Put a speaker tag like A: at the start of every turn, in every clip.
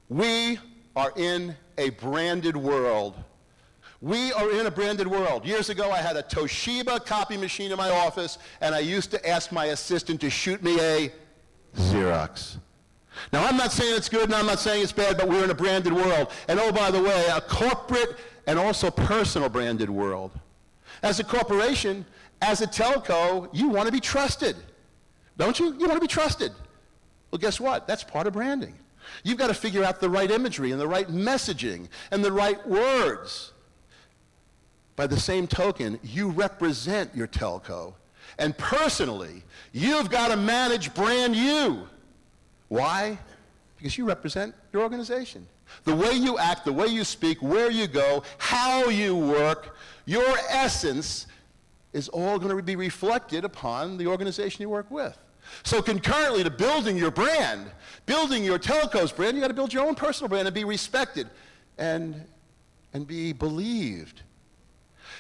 A: We are in a branded world. We are in a branded world. Years ago, I had a Toshiba copy machine in my office, and I used to ask my assistant to shoot me a Xerox. Now, I'm not saying it's good, and I'm not saying it's bad, but we're in a branded world. And oh, by the way, a corporate and also personal branded world. As a corporation, as a telco, you want to be trusted, don't you? You want to be trusted. Well, guess what? That's part of branding. You've got to figure out the right imagery and the right messaging and the right words. By the same token, you represent your telco. And personally, you've got to manage brand you. Why? Because you represent your organization. The way you act, the way you speak, where you go, how you work, your essence is all going to be reflected upon the organization you work with. So concurrently to building your brand, building your telco's brand, you got to build your own personal brand and be respected and be believed.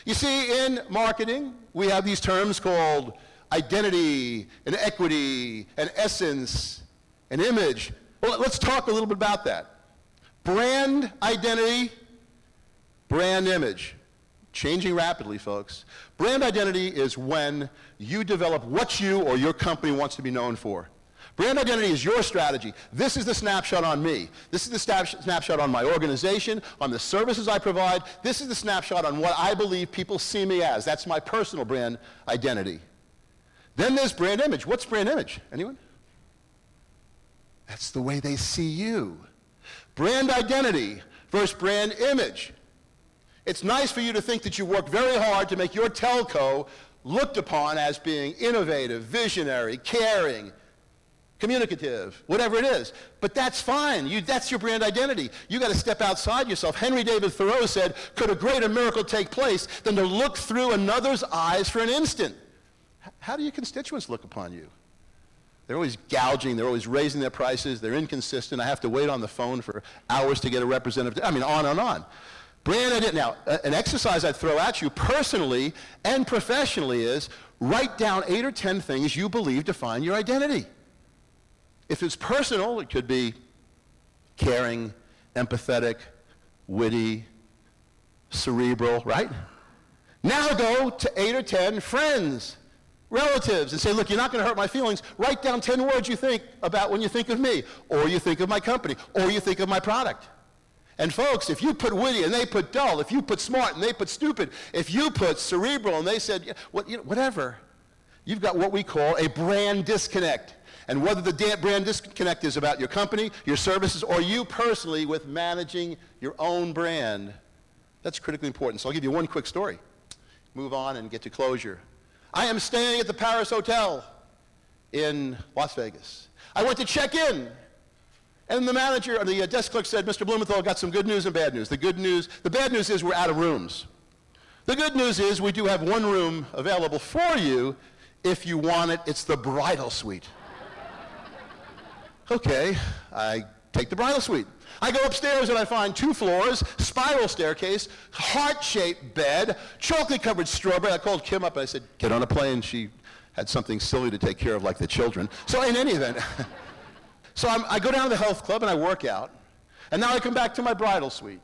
A: You see, in marketing, we have these terms called identity and equity and essence and image. Well, let's talk a little bit about that. Brand identity, brand image. Changing rapidly, folks. Brand identity is when you develop what you or your company wants to be known for. Brand identity is your strategy. This is the snapshot on me. This is the snapshot on my organization, on the services I provide. This is the snapshot on what I believe people see me as. That's my personal brand identity. Then there's brand image. What's brand image? Anyone? That's the way they see you. Brand identity versus brand image. It's nice for you to think that you work very hard to make your telco looked upon as being innovative, visionary, caring, communicative, whatever it is. But that's fine. That's your brand identity. You got to step outside yourself. Henry David Thoreau said, could a greater miracle take place than to look through another's eyes for an instant? How do your constituents look upon you? They're always gouging. They're always raising their prices. They're inconsistent. I have to wait on the phone for hours to get a representative. I mean, on and on. Brand identity. Now, an exercise I'd throw at you personally and professionally is write down 8 or 10 things you believe define your identity. If it's personal, it could be caring, empathetic, witty, cerebral, right? Now go to 8 or 10 friends, relatives, and say, look, you're not going to hurt my feelings. Write down 10 words you think about when you think of me, or you think of my company, or you think of my product. And folks, if you put witty and they put dull, if you put smart and they put stupid, if you put cerebral and they said, whatever, you've got what we call a brand disconnect. And whether the brand disconnect is about your company, your services, or you personally with managing your own brand, that's critically important. So I'll give you one quick story. Move on and get to closure. I am staying at the Paris Hotel in Las Vegas. I went to check in. And the manager, or the desk clerk said, Mr. Blumenthal, got some good news and bad news. The bad news is we're out of rooms. The good news is we do have one room available for you if you want it. It's the bridal suite. Okay, I take the bridal suite. I go upstairs and I find 2 floors, spiral staircase, heart-shaped bed, chocolate-covered strawberry. I called Kim up and I said, get on a plane. She had something silly to take care of like the children. So in any event, so I go down to the health club and I work out, and now I come back to my bridal suite.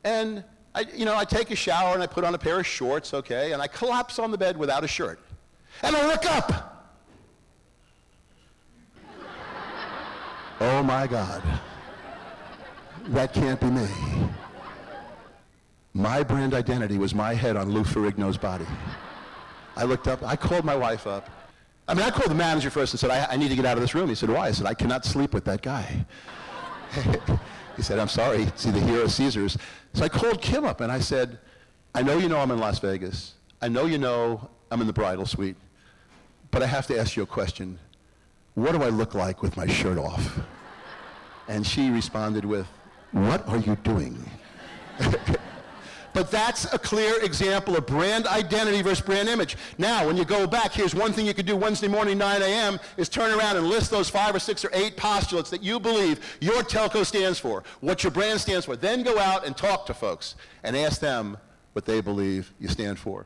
A: And I take a shower and I put on a pair of shorts, okay, and I collapse on the bed without a shirt. And I look up. Oh my God. That can't be me. My brand identity was my head on Lou Ferrigno's body. I looked up, I called my wife up. I called the manager first and said, I need to get out of this room. He said, why? I said, I cannot sleep with that guy. He said, I'm sorry, it's either here or Caesars. So I called Kim up and I said, I know you know I'm in Las Vegas. I know you know I'm in the bridal suite. But I have to ask you a question. What do I look like with my shirt off? And she responded with, what are you doing? But that's a clear example of brand identity versus brand image. Now, when you go back, here's one thing you could do Wednesday morning, 9 a.m., is turn around and list those 5 or 6 or 8 postulates that you believe your telco stands for, what your brand stands for. Then go out and talk to folks and ask them what they believe you stand for.